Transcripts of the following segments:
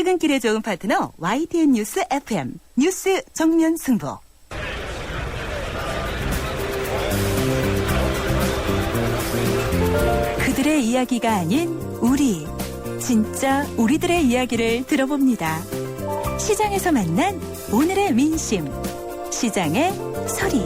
퇴근길에 좋은 파트너 YTN 뉴스 FM 뉴스 정면 승부. 그들의 이야기가 아닌 우리, 진짜 우리들의 이야기를 들어봅니다. 시장에서 만난 오늘의 민심, 시장의 소리.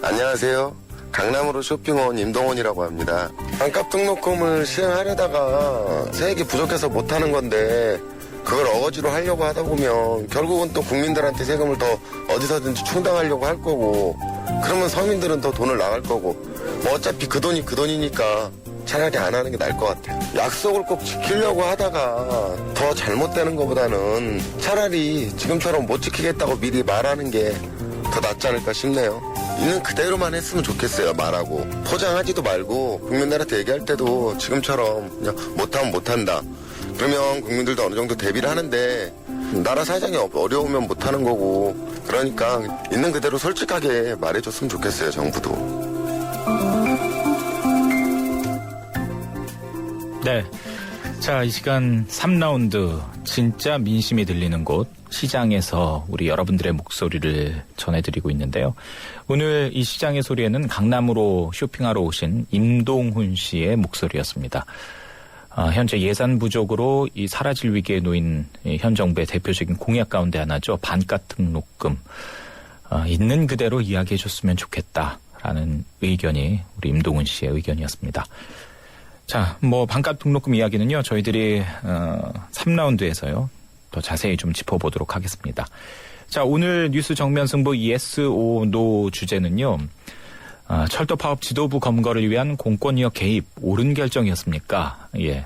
안녕하세요. 강남으로 쇼핑 온 임동원이라고 합니다. 반값 등록금을 시행하려다가 세액이 부족해서 못하는 건데 그걸 어거지로 하려고 하다 보면 결국은 또 국민들한테 세금을 더 어디서든지 충당하려고 할 거고, 그러면 서민들은 더 돈을 나갈 거고, 뭐 어차피 그 돈이 그 돈이니까 차라리 안 하는 게 나을 것 같아요. 약속을 꼭 지키려고 하다가 더 잘못되는 것보다는 차라리 지금처럼 못 지키겠다고 미리 말하는 게 더 낫지 않을까 싶네요. 있는 그대로만 했으면 좋겠어요. 말하고 포장하지도 말고 국민들한테 얘기할 때도 지금처럼 그냥 못하면 못한다, 그러면 국민들도 어느 정도 대비를 하는데 나라 사정이 어려우면 못하는 거고, 그러니까 있는 그대로 솔직하게 말해줬으면 좋겠어요. 정부도. 네. 자, 이 시간 3라운드 진짜 민심이 들리는 곳, 시장에서 우리 여러분들의 목소리를 전해드리고 있는데요. 오늘 이 시장의 소리에는 강남으로 쇼핑하러 오신 임동훈 씨의 목소리였습니다. 현재 예산 부족으로 이 사라질 위기에 놓인 현 정부의 대표적인 공약 가운데 하나죠. 반값 등록금. 있는 그대로 이야기해 줬으면 좋겠다라는 의견이 우리 임동훈 씨의 의견이었습니다. 자, 반값 등록금 이야기는요, 저희들이 3라운드에서요 더 자세히 좀 짚어보도록 하겠습니다. 자, 오늘 뉴스 정면 승부 yes, no 주제는요, 철도 파업 지도부 검거를 위한 공권력 개입 옳은 결정이었습니까? 예.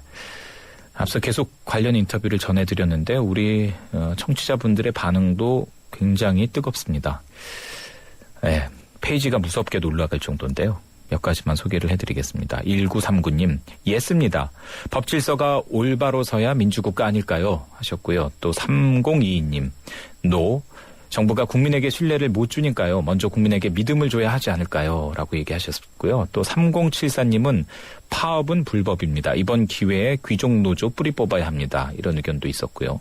앞서 계속 관련 인터뷰를 전해드렸는데 우리 청취자분들의 반응도 굉장히 뜨겁습니다. 예. 페이지가 무섭게 올라갈 정도인데요. 몇 가지만 소개를 해드리겠습니다. 1939님, 예스입니다. 법 질서가 올바로 서야 민주국가 아닐까요? 하셨고요. 또 3022님, 노. 정부가 국민에게 신뢰를 못 주니까요. 먼저 국민에게 믿음을 줘야 하지 않을까요? 라고 얘기하셨고요. 또 3074님은 파업은 불법입니다. 이번 기회에 귀족노조 뿌리 뽑아야 합니다. 이런 의견도 있었고요.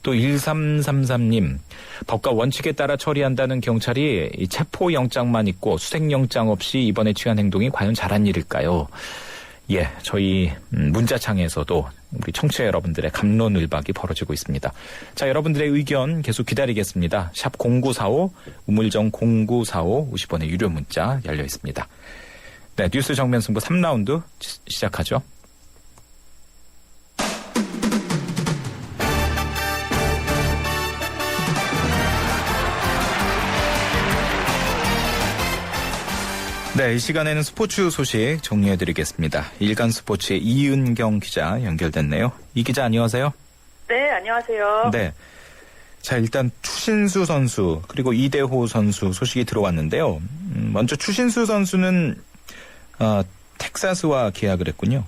또 1333님, 법과 원칙에 따라 처리한다는 경찰이 이 체포영장만 있고 수색영장 없이 이번에 취한 행동이 과연 잘한 일일까요? 예, 저희 문자창에서도 우리 청취자 여러분들의 갑론을박이 벌어지고 있습니다. 자, 여러분들의 의견 계속 기다리겠습니다. 샵 0945, 우물정 0945, 50원의 유료 문자 열려 있습니다. 네, 뉴스 정면 승부 3라운드 시작하죠. 네, 이 시간에는 스포츠 소식 정리해드리겠습니다. 일간스포츠의 이은경 기자 연결됐네요. 이 기자 안녕하세요. 네, 안녕하세요. 네. 자, 일단 추신수 선수 그리고 이대호 선수 소식이 들어왔는데요. 먼저 추신수 선수는 텍사스와 계약을 했군요.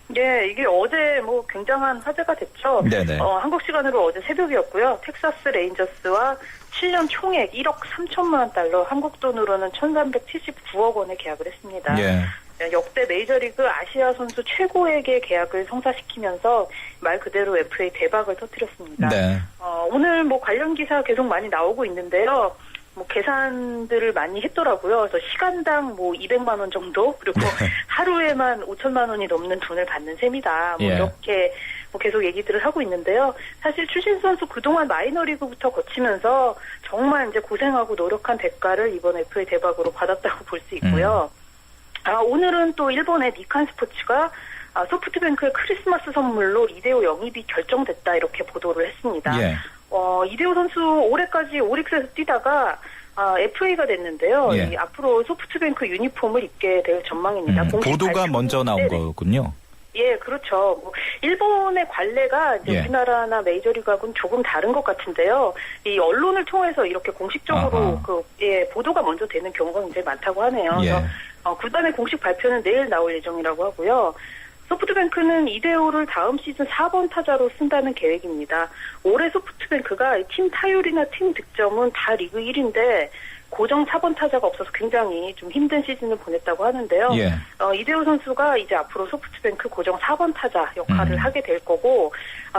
네, 이게 어제 굉장한 화제가 됐죠. 네네. 한국 시간으로 어제 새벽이었고요. 텍사스 레인저스와 7년 총액 1억 3천만 원 달러, 한국 돈으로는 1,379억 원에 계약을 했습니다. 예. 역대 메이저리그 아시아 선수 최고액의 계약을 성사시키면서 말 그대로 FA 대박을 터뜨렸습니다. 네. 오늘 관련 기사 계속 많이 나오고 있는데요. 계산들을 많이 했더라고요. 그래서 시간당 200만 원 정도, 그리고 하루에만 5천만 원이 넘는 돈을 받는 셈이다. 이렇게 계속 얘기들을 하고 있는데요. 사실 추신수 선수 그동안 마이너리그부터 거치면서 정말 이제 고생하고 노력한 대가를 이번 FA 대박으로 받았다고 볼 수 있고요. 오늘은 또 일본의 니칸 스포츠가 소프트뱅크의 크리스마스 선물로 이대호 영입이 결정됐다, 이렇게 보도를 했습니다. 예. 이대호 선수 올해까지 오릭스에서 뛰다가 FA가 됐는데요. 예. 앞으로 소프트뱅크 유니폼을 입게 될 전망입니다. 보도가 먼저 나온 거군요. 예, 그렇죠. 일본의 관례가 이제 우리나라나 메이저리그하고는 조금 다른 것 같은데요. 이 언론을 통해서 이렇게 공식적으로 보도가 먼저 되는 경우가 굉장히 많다고 하네요. 예. 그래서 구단의 공식 발표는 내일 나올 예정이라고 하고요. 소프트뱅크는 이대호를 다음 시즌 4번 타자로 쓴다는 계획입니다. 올해 소프트뱅크가 팀 타율이나 팀 득점은 다 리그 1위인데 고정 4번 타자가 없어서 굉장히 좀 힘든 시즌을 보냈다고 하는데요. 예. 이대호 선수가 이제 앞으로 소프트뱅크 고정 4번 타자 역할을 하게 될 거고,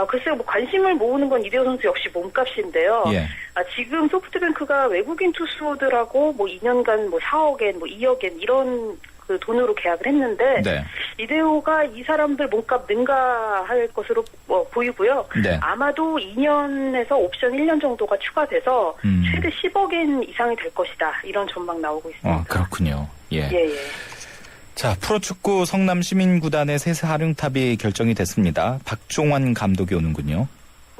글쎄요, 뭐 관심을 모으는 건 이대호 선수 역시 몸값인데요. 예. 지금 소프트뱅크가 외국인 투수들하고 뭐 2년간 뭐 4억엔, 뭐 2억엔 이런 그 돈으로 계약을 했는데, 네. 이대호가 이 사람들 몸값 능가할 것으로 보이고요. 네. 아마도 2년에서 옵션 1년 정도가 추가돼서 최대 10억엔 이상이 될 것이다. 이런 전망 나오고 있습니다. 그렇군요. 예. 예. 자, 프로축구 성남시민구단의 새 사령탑이 결정이 됐습니다. 박종환 감독이 오는군요.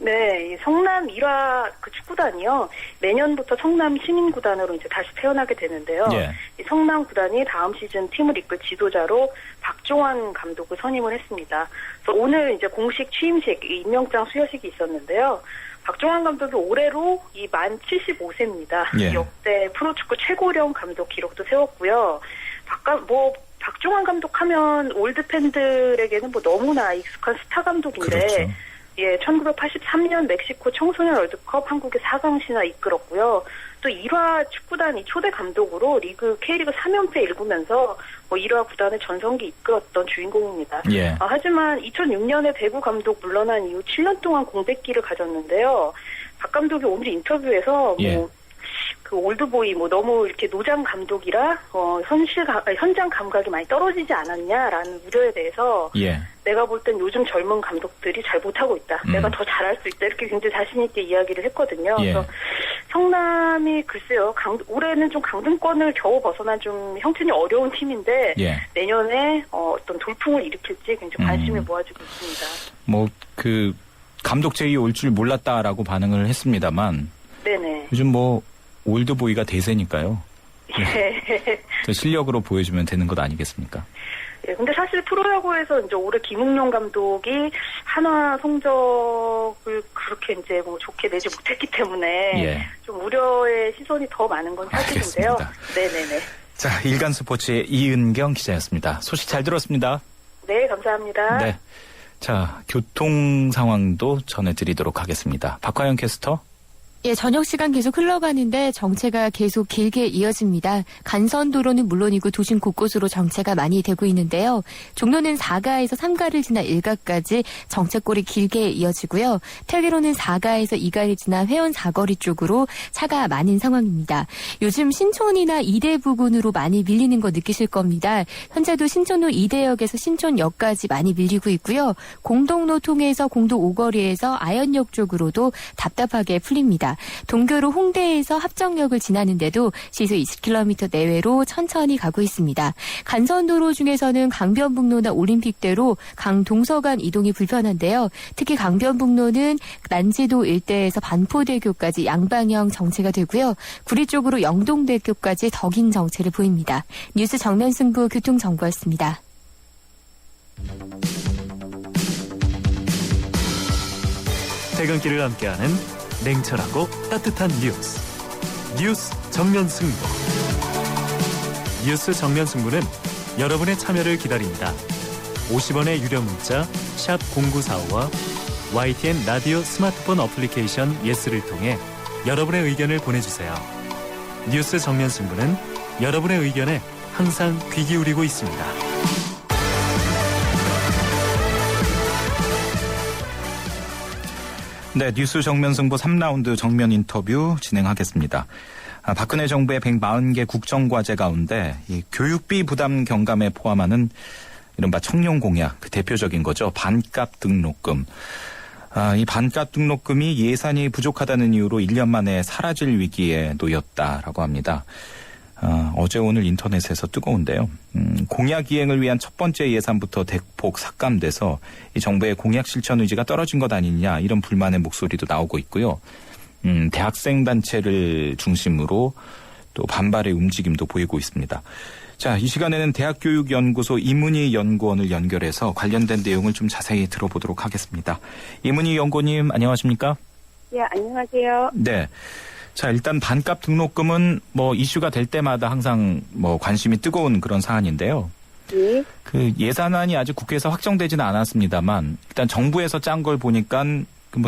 네, 성남 1화 그 축구단이요. 내년부터 성남 시민구단으로 이제 다시 태어나게 되는데요. 예. 이 성남 구단이 다음 시즌 팀을 이끌 지도자로 박종환 감독을 선임을 했습니다. 그래서 오늘 이제 공식 취임식, 임명장 수여식이 있었는데요. 박종환 감독이 올해로 만 75세입니다. 예. 역대 프로축구 최고령 감독 기록도 세웠고요. 박종환 감독 하면 올드 팬들에게는 뭐 너무나 익숙한 스타 감독인데, 그렇죠. 예, 1983년 멕시코 청소년 월드컵 한국의 4강 신화 이끌었고요. 또 1화 축구단 이 초대 감독으로 K리그 3연패 일구면서 1화 구단의 전성기 이끌었던 주인공입니다. 예. 하지만 2006년에 대구 감독 물러난 이후 7년 동안 공백기를 가졌는데요. 박 감독이 오늘 인터뷰에서 예. 그 올드보이 너무 이렇게 노장 감독이라 현장 감각이 많이 떨어지지 않았냐라는 우려에 대해서 예. 내가 볼 땐 요즘 젊은 감독들이 잘 못하고 있다. 내가 더 잘할 수 있다. 이렇게 굉장히 자신 있게 이야기를 했거든요. 예. 그래서 성남이 글쎄요. 올해는 좀 강등권을 겨우 벗어난 좀 형편이 어려운 팀인데 예. 내년에 어떤 돌풍을 일으킬지 굉장히 관심을 모아주고 있습니다. 감독 제의 올 줄 몰랐다라고 반응을 했습니다만 네네. 요즘 올드보이가 대세니까요. 예. 더 실력으로 보여주면 되는 것 아니겠습니까? 예, 근데 사실 프로야구에서 이제 올해 김웅룡 감독이 한화 성적을 그렇게 이제 좋게 내지 못했기 때문에 예. 좀 우려의 시선이 더 많은 건 사실인데요. 알겠습니다. 네네네. 자, 일간 스포츠의 이은경 기자였습니다. 소식 잘 들었습니다. 네, 감사합니다. 네. 자, 교통 상황도 전해드리도록 하겠습니다. 박화영 캐스터. 예, 저녁 시간 계속 흘러가는데 정체가 계속 길게 이어집니다. 간선도로는 물론이고 도심 곳곳으로 정체가 많이 되고 있는데요. 종로는 4가에서 3가를 지나 1가까지 정체골이 길게 이어지고요. 퇴계로는 4가에서 2가를 지나 회원 사거리 쪽으로 차가 많은 상황입니다. 요즘 신촌이나 이대 부근으로 많이 밀리는 거 느끼실 겁니다. 현재도 신촌로 이대역에서 신촌역까지 많이 밀리고 있고요. 공동로 통해서 공도 오거리에서 아현역 쪽으로도 답답하게 풀립니다. 동교로 홍대에서 합정역을 지나는데도 시속 20km 내외로 천천히 가고 있습니다. 간선도로 중에서는 강변북로나 올림픽대로 강동서간 이동이 불편한데요. 특히 강변북로는 난지도 일대에서 반포대교까지 양방향 정체가 되고요. 구리 쪽으로 영동대교까지 더 긴 정체를 보입니다. 뉴스 정면승부 교통정보였습니다. 퇴근길을 함께하는 냉철하고 따뜻한 뉴스 정면 승부. 뉴스 정면 승부는 여러분의 참여를 기다립니다. 50원의 유료 문자 샵 0945와 YTN 라디오 스마트폰 어플리케이션 예스를 통해 여러분의 의견을 보내주세요. 뉴스 정면 승부는 여러분의 의견에 항상 귀 기울이고 있습니다. 네, 뉴스 정면 승부 3라운드 정면 인터뷰 진행하겠습니다. 박근혜 정부의 140개 국정과제 가운데 이 교육비 부담 경감에 포함하는 이른바 청년 공약, 그 대표적인 거죠. 반값 등록금. 이 반값 등록금이 예산이 부족하다는 이유로 1년 만에 사라질 위기에 놓였다라고 합니다. 어제 오늘 인터넷에서 뜨거운데요. 공약 이행을 위한 첫 번째 예산부터 대폭 삭감돼서 이 정부의 공약 실천 의지가 떨어진 것 아니냐 이런 불만의 목소리도 나오고 있고요. 대학생 단체를 중심으로 또 반발의 움직임도 보이고 있습니다. 자, 이 시간에는 대학교육연구소 이문희 연구원을 연결해서 관련된 내용을 좀 자세히 들어보도록 하겠습니다. 이문희 연구원님 안녕하십니까? 예, 안녕하세요. 네. 자, 일단 반값 등록금은 이슈가 될 때마다 항상 관심이 뜨거운 그런 사안인데요. 예. 그 예산안이 아직 국회에서 확정되지는 않았습니다만 일단 정부에서 짠 걸 보니까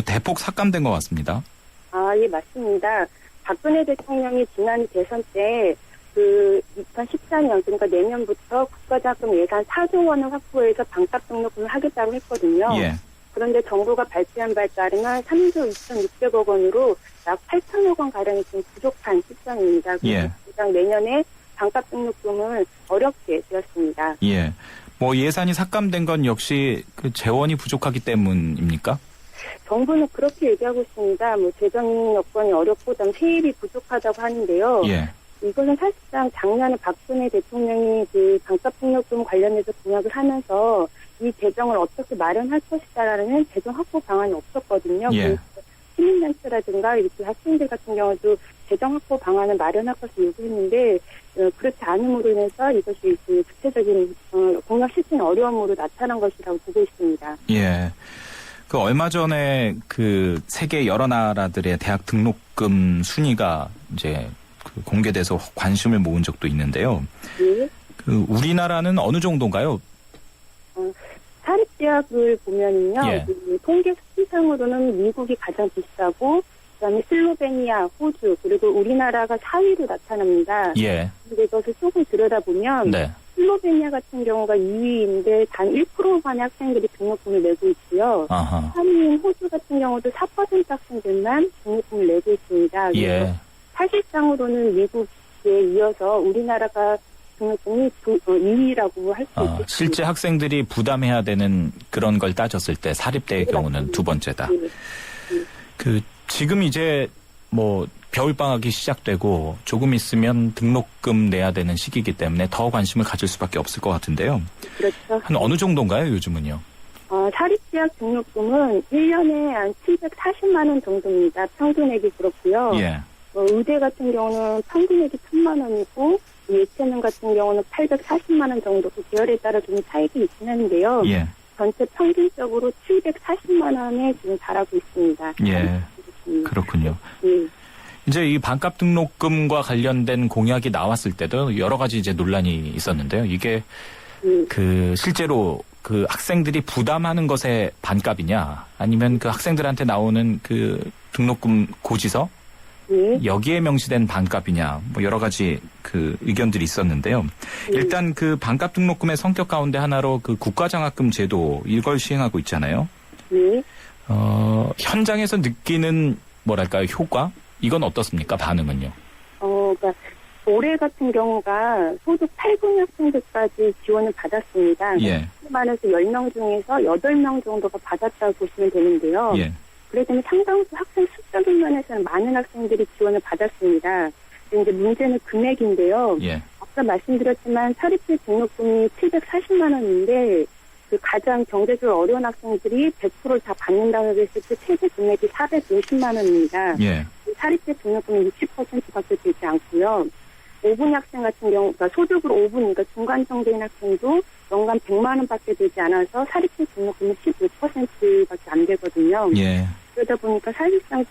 대폭 삭감된 것 같습니다. 아, 예, 맞습니다. 박근혜 대통령이 지난 대선 때 그 2014년 그러니까 내년부터 국가자금 예산 4조 원을 확보해서 반값 등록금을 하겠다고 했거든요. 예. 그런데 정부가 발표한 바에 따르면 3조 2,600억 원으로 약 8천억 원 가량이 지금 부족한 시점입니다. 예. 그래서 내년에 반값 등록금을 어렵게 되었습니다. 예. 뭐 예산이 삭감된 건 역시 그 재원이 부족하기 때문입니까? 정부는 그렇게 얘기하고 있습니다. 뭐 재정 여건이 어렵고 그다음 세입이 부족하다고 하는데요. 예. 이것은 사실상 작년에 박근혜 대통령이 그 반값 등록금 관련해서 공약을 하면서 이 재정을 어떻게 마련할 것이다라는 재정 확보 방안이 없었거든요. 예. 시민단체라든가 이렇게 학생들 같은 경우도 재정 확보 방안을 마련할 것을 요구했는데 그렇지 않음으로 인해서 이것이 그 구체적인 공약 실천 어려움으로 나타난 것이라고 보고 있습니다. 예. 그 얼마 전에 그 세계 여러 나라들의 대학 등록금 순위가 이제 그 공개돼서 관심을 모은 적도 있는데요. 예. 그 우리나라는 어느 정도인가요? 사립대학을 보면은요, 예. 그 통계 수치상으로는 미국이 가장 비싸고, 그다음에 슬로베니아, 호주, 그리고 우리나라가 4위로 나타납니다. 예. 근데 이것을 조금 들여다보면, 네. 슬로베니아 같은 경우가 2위인데 단 1%만의 학생들이 등록금을 내고 있고요. 아하. 3위인 호주 같은 경우도 4% 학생들만 등록금을 내고 있습니다. 예. 사실상으로는 미국에 이어서 우리나라가 등록금이 2위라고 할 수 있습니다. 실제 학생들이 부담해야 되는 그런 걸 따졌을 때 사립대의 경우는 두 번째다. 네. 그 지금 이제 뭐 겨울방학이 시작되고 조금 있으면 등록금 내야 되는 시기이기 때문에 더 관심을 가질 수밖에 없을 것 같은데요. 그렇죠. 한 어느 정도인가요, 요즘은요? 사립대학 등록금은 1년에 한 740만 원 정도입니다. 평균액이 그렇고요. 예. 의대 같은 경우는 평균액이 1,000만 원이고 예체능 같은 경우는 840만 원 정도 그 계열에 따라 좀 차이가 있긴 한데요. 예. 전체 평균적으로 740만 원에 지금 달하고 있습니다. 예. 그렇군요. 예. 이제 이 반값 등록금과 관련된 공약이 나왔을 때도 여러 가지 이제 논란이 있었는데요. 이게 그 실제로 그 학생들이 부담하는 것의 반값이냐 아니면 그 학생들한테 나오는 그 등록금 고지서 예. 여기에 명시된 반값이냐 뭐 여러 가지 그 의견들이 있었는데요. 일단 그 반값 등록금의 성격 가운데 하나로 그 국가장학금 제도 이걸 시행하고 있잖아요. 예. 현장에서 느끼는 뭐랄까요 효과 이건 어떻습니까? 반응은요? 그러니까 올해 같은 경우가 소득 8군 학생들까지 지원을 받았습니다. 예. 많아서 10명 중에서 8명 정도가 받았다고 보시면 되는데요. 예. 그래도 상당수 학생 숫자적인 면에서는 많은 학생들이 지원을 받았습니다. 근데 이제 문제는 금액인데요. 예. 아까 말씀드렸지만 사립대 등록금이 740만 원인데 그 가장 경제적으로 어려운 학생들이 100%를 다 받는다고 했을 때 최대 금액이 450만 원입니다. 예. 사립대 등록금은 60%밖에 되지 않고요. 5분 학생 같은 경우, 그러니까 소득으로 5분, 그러니까 중간 정도인 학생도 연간 100만 원밖에 되지 않아서 사립대 등록금은 15%밖에 안 되거든요. 예. 그러다 보니까 사실상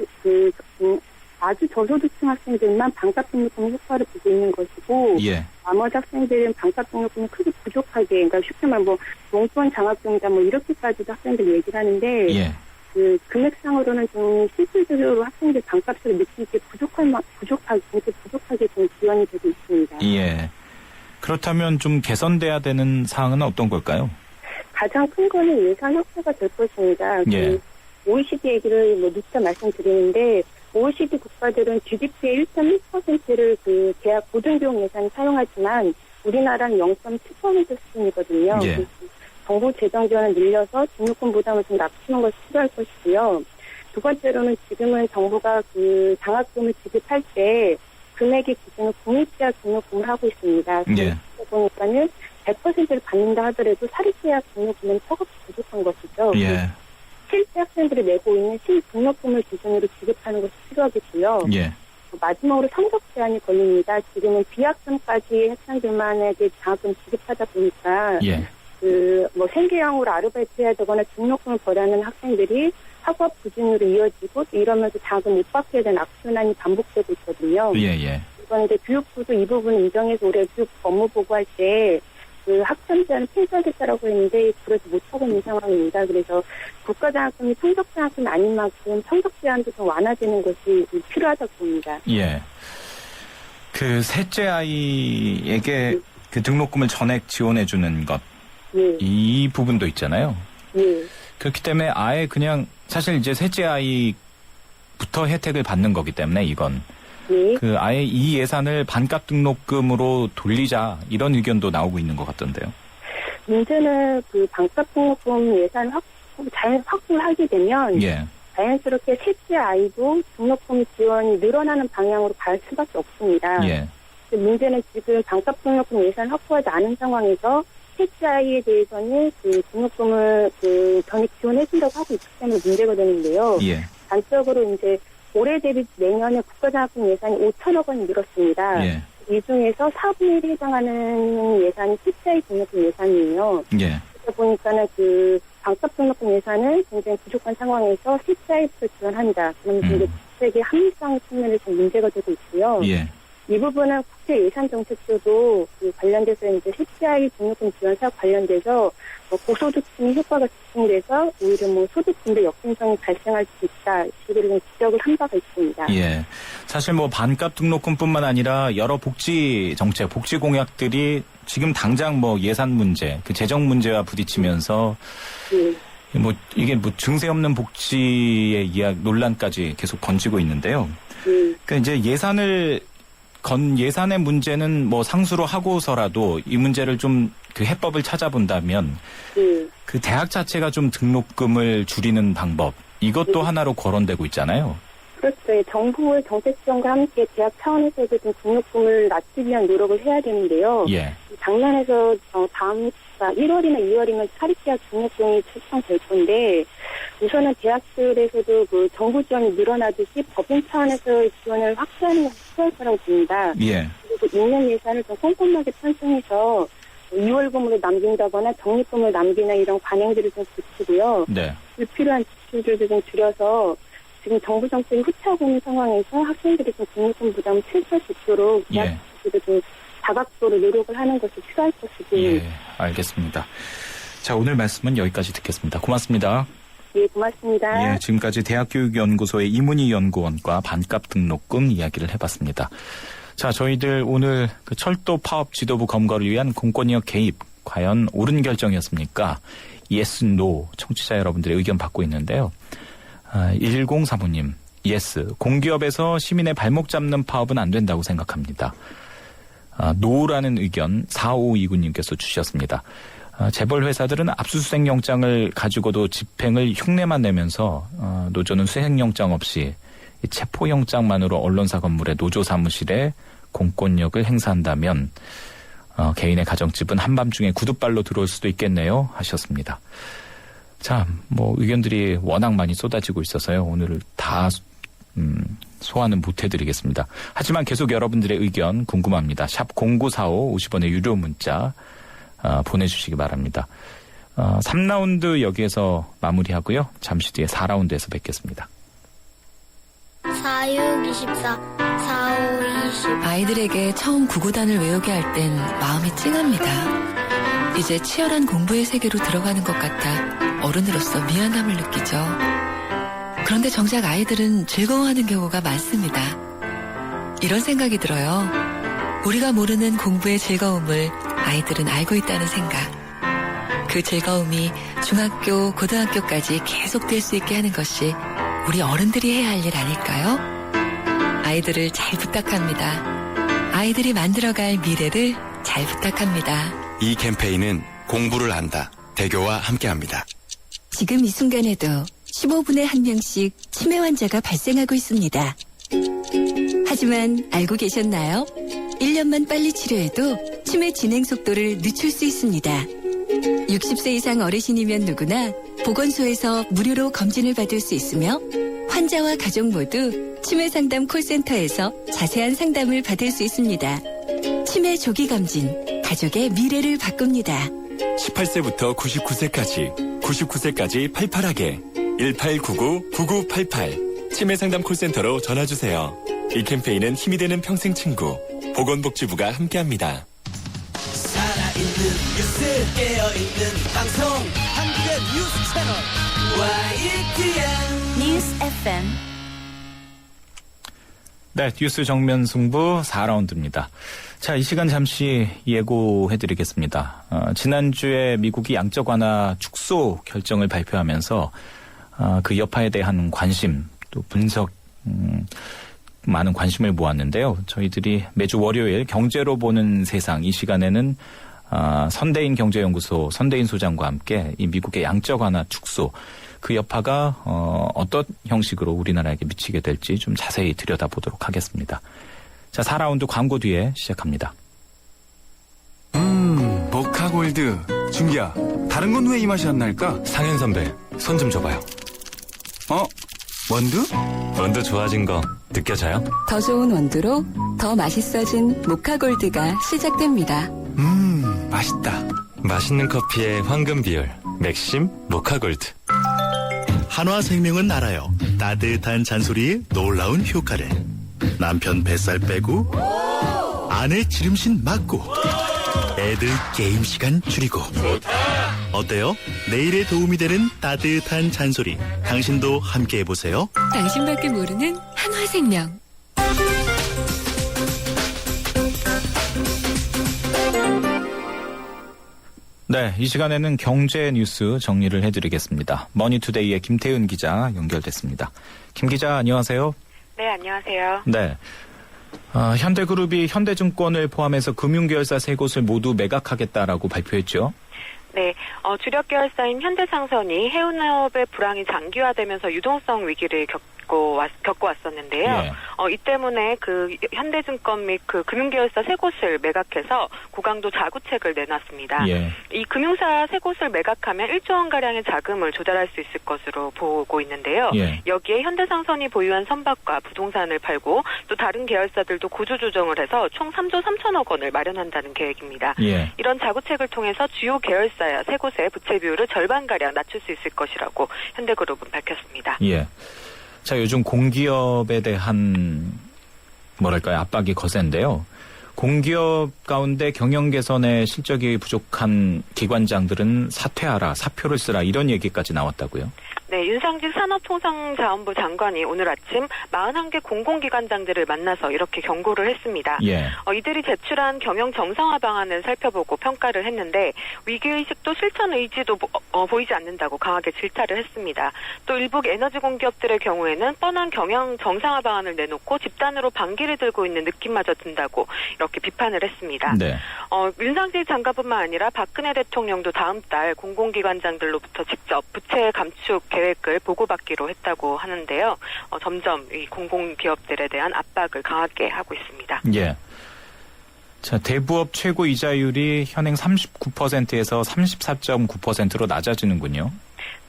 아주 저소득층 학생들만 반값 등록금 효과를 보고 있는 것이고, 예. 나머지 학생들은 반값 등록금이 크게 부족하게, 그러니까 쉽게 말하면 뭐 용돈 장학금이다 뭐 이렇게까지도 학생들이 얘기를 하는데, 예. 그 금액상으로는 좀 실질적으로 학생들 반값을 느끼기 부족하게 좀 지원이 되고 있습니다. 예. 그렇다면 좀 개선돼야 되는 사항은 어떤 걸까요? 가장 큰 거는 예산 확보가 될 것입니다. 예. OECD 얘기를 뭐 누차 말씀드리는데 OECD 국가들은 GDP의 1.1%를 그 대학 고등교육 예산에 사용하지만 우리나라는 0.7% 수준이거든요. 예. 정부 재정 지원을 늘려서 등록금 부담을 좀 낮추는 것이 필요할 것이고요. 두 번째로는 지금은 정부가 그 장학금을 지급할 때 금액의 기준을 공립대학 등록금을 하고 있습니다. 예. 보니까는 100%를 받는다 하더라도 사립대학 등록금은 턱없이 부족한 것이죠. 예. 실제 학생들이 내고 있는 등록금을 기준으로 지급하는 것이 필요하겠고요. 예. 마지막으로 성적 제한이 걸립니다. 지금은 비학점까지 학생들만에게 장학금 지급하다 보니까 예. 뭐 생계형으로 아르바이트 해야 되거나 등록금을 벌여하는 학생들이 학업 부진으로 이어지고 이러면서 장학금 못 받게 된 악순환이 반복되고 있거든요. 예. 예. 이번 이제 교육부도 이 부분을 인정해서 올해 교육 업무 보고할 때 그 학점제는 폐지하겠다라고 했는데 그러지 못하고 있는 상황입니다. 그래서 국가장학금이 성적장학금이 아닌 만큼 성적 제한도 좀 완화되는 것이 필요하다고 봅니다. 예. 그 셋째 아이에게 그 등록금을 전액 지원해주는 것. 예. 이 부분도 있잖아요. 예. 그렇기 때문에 아예 그냥 사실 이제 셋째 아이부터 혜택을 받는 거기 때문에 이건 예. 그 아예 이 예산을 반값 등록금으로 돌리자 이런 의견도 나오고 있는 것 같던데요. 문제는 그 반값 등록금 예산 확보를 하게 되면 예. 자연스럽게 셋째 아이도 등록금 지원이 늘어나는 방향으로 갈 수밖에 없습니다. 예. 문제는 지금 반값 등록금 예산 확보하지 않은 상황에서 셋째 아이에 대해서는 그 등록금을 그 전액 지원해준다고 하고 있기 때문에 문제가 되는데요. 예. 단적으로 이제 올해 대비 내년에 국가장학금 예산이 5천억 원이 늘었습니다. 예. 이 중에서 4분의 1에 해당하는 예산이 셋째 아이 등록금 예산이에요. 예. 그러다 보니까는 그 반값 등록금 예산은 굉장히 부족한 상황에서 셋째 아이부터 지원한다. 그러면 이제 국책의 합리성 측면에서 문제가 되고 있고요. 예. 이 부분은 국제 예산 정책조도 그 관련돼서 이제 셋째 아이 등록금 지원 사업 관련돼서 고소득층의 효과가 집중돼서 오히려 소득 분배 역행성이 발생할 수 있다. 식으로 좀 지적을 한 바가 있습니다. 예. 사실 반값 등록금뿐만 아니라 여러 복지 정책, 복지 공약들이 지금 당장 예산 문제, 그 재정 문제와 부딪히면서 예. 이게 증세 없는 복지의 논란까지 계속 건지고 있는데요. 예. 그러니까 이제 예산의 문제는 상수로 하고서라도 이 문제를 좀 그 해법을 찾아본다면 예. 그 대학 자체가 좀 등록금을 줄이는 방법 이것도 하나로 거론되고 있잖아요. 그렇죠. 정부의 정책 지원과 함께 대학 차원에서도 좀 등록금을 낮추기 위한 노력을 해야 되는데요. 예. 작년에서 다음 1월이나 2월이면 사립대학 등록금이 책정될 건데 우선은 대학들에서도 그 정부 지원이 늘어나듯이 법인 차원에서 지원을 확대하는 것이 필요할 거라고 봅니다. 예. 그리고 6년 예산을 좀 꼼꼼하게 편성해서 2월금으로 남긴다거나 적립금을 남기나 이런 관행들을 좀 고치고요. 네. 불필요한 지출들도 좀 줄여서 지금 정부 정책이 후퇴하고 있는 상황에서 학생들이 좀 등록금 부담을 최소화할 수 있도록 예. 대학들도 좀 다각도로 노력을 하는 것이 필요할 것이고. 예, 알겠습니다. 자, 오늘 말씀은 여기까지 듣겠습니다. 고맙습니다. 예, 고맙습니다. 예, 지금까지 대학교육연구소의 이문희 연구원과 반값 등록금 이야기를 해봤습니다. 자, 저희들 오늘 그 철도 파업 지도부 검거를 위한 공권력 개입 과연 옳은 결정이었습니까? yes, no 청취자 여러분들의 의견 받고 있는데요. 1035님, yes. 공기업에서 시민의 발목 잡는 파업은 안 된다고 생각합니다. no라는 의견 4529님께서 주셨습니다. 재벌 회사들은 압수수색 영장을 가지고도 집행을 흉내만 내면서 노조는 수색영장 없이 체포영장만으로 언론사 건물의 노조 사무실에 공권력을 행사한다면 개인의 가정집은 한밤중에 구둣발로 들어올 수도 있겠네요 하셨습니다. 자, 의견들이 워낙 많이 쏟아지고 있어서요. 오늘 다 소화는 못해드리겠습니다. 하지만 계속 여러분들의 의견 궁금합니다. 샵 0945 50원의 유료 문자 보내주시기 바랍니다. 3라운드 여기에서 마무리하고요. 잠시 뒤에 4라운드에서 뵙겠습니다. 4, 6, 24, 4, 5, 20. 아이들에게 처음 구구단을 외우게 할 땐 마음이 찡합니다. 이제 치열한 공부의 세계로 들어가는 것 같아 어른으로서 미안함을 느끼죠. 그런데 정작 아이들은 즐거워하는 경우가 많습니다. 이런 생각이 들어요. 우리가 모르는 공부의 즐거움을 아이들은 알고 있다는 생각. 그 즐거움이 중학교, 고등학교까지 계속될 수 있게 하는 것이 우리 어른들이 해야 할 일 아닐까요? 아이들을 잘 부탁합니다. 아이들이 만들어갈 미래를 잘 부탁합니다. 이 캠페인은 공부를 한다. 대교와 함께합니다. 지금 이 순간에도 15분에 한 명씩 치매 환자가 발생하고 있습니다. 하지만 알고 계셨나요? 1년만 빨리 치료해도 치매 진행 속도를 늦출 수 있습니다. 60세 이상 어르신이면 누구나 보건소에서 무료로 검진을 받을 수 있으며 환자와 가족 모두 치매 상담 콜센터에서 자세한 상담을 받을 수 있습니다. 치매 조기 검진, 가족의 미래를 바꿉니다. 18세부터 99세까지 88하게 1899-9988 치매 상담 콜센터로 전화주세요. 이 캠페인은 힘이 되는 평생 친구 보건복지부가 함께합니다. 있는 뉴스 깨어있는 방송 한국의 뉴스 채널 YTN 뉴스 FM. 네, 뉴스 정면 승부 4라운드입니다. 자, 이 시간 잠시 예고해드리겠습니다. 지난주에 미국이 양적 완화 축소 결정을 발표하면서 그 여파에 대한 관심 또 분석 많은 관심을 모았는데요. 저희들이 매주 월요일 경제로 보는 세상 이 시간에는 선대인 경제연구소 선대인 소장과 함께 이 미국의 양적 완화 축소 그 여파가 어떤 형식으로 우리나라에게 미치게 될지 좀 자세히 들여다보도록 하겠습니다. 자, 4라운드 광고 뒤에 시작합니다. 모카골드. 준기야, 다른 건 왜 이 맛이 안 날까? 상현 선배, 손 좀 줘봐요. 원두? 원두 좋아진 거 느껴져요? 더 좋은 원두로 더 맛있어진 모카골드가 시작됩니다. 맛있다. 맛있는 커피의 황금 비율. 맥심 모카골드. 한화생명은 알아요. 따뜻한 잔소리의 놀라운 효과를. 남편 뱃살 빼고 아내 지름신 막고 애들 게임 시간 줄이고. 어때요? 내일에 도움이 되는 따뜻한 잔소리. 당신도 함께 해보세요. 당신밖에 모르는 한화생명. 네, 이 시간에는 경제 뉴스 정리를 해드리겠습니다. 머니투데이의 김태은 기자 연결됐습니다. 김 기자, 안녕하세요. 네, 안녕하세요. 네. 현대그룹이 현대증권을 포함해서 금융계열사 3곳을 모두 매각하겠다라고 발표했죠. 네, 주력 계열사인 현대상선이 해운업의 불황이 장기화되면서 유동성 위기를 겪고 왔었는데요. 예. 이 때문에 그 현대증권 및 그 금융계열사 3곳을 매각해서 고강도 자구책을 내놨습니다. 예. 이 금융사 3곳을 매각하면 1조 원 가량의 자금을 조달할 수 있을 것으로 보고 있는데요. 예. 여기에 현대상선이 보유한 선박과 부동산을 팔고 또 다른 계열사들도 구조조정을 해서 총 3조 3천억 원을 마련한다는 계획입니다. 예. 이런 자구책을 통해서 주요 계열사야 3곳의 부채 비율을 절반가량 낮출 수 있을 것이라고 현대그룹은 밝혔습니다. 예. 자, 요즘 공기업에 대한 뭐랄까요, 압박이 거센데요. 공기업 가운데 경영 개선에 실적이 부족한 기관장들은 사퇴하라, 사표를 쓰라 이런 얘기까지 나왔다고요? 네, 윤상직 산업통상자원부 장관이 오늘 아침 41개 공공기관장들을 만나서 이렇게 경고를 했습니다. 예. 이들이 제출한 경영 정상화 방안을 살펴보고 평가를 했는데 위기의식도 실천 의지도 보이지 않는다고 강하게 질타를 했습니다. 또 일부 에너지 공기업들의 경우에는 뻔한 경영 정상화 방안을 내놓고 집단으로 반기를 들고 있는 느낌마저 든다고 이렇게 비판을 했습니다. 네. 윤상직 장관뿐만 아니라 박근혜 대통령도 다음 달 공공기관장들로부터 직접 부채 감축 계획을 보고받기로 했다고 하는데요. 점점 이 공공기업들에 대한 압박을 강하게 하고 있습니다. 예. 자, 대부업 최고 이자율이 현행 39%에서 34.9%로 낮아지는군요.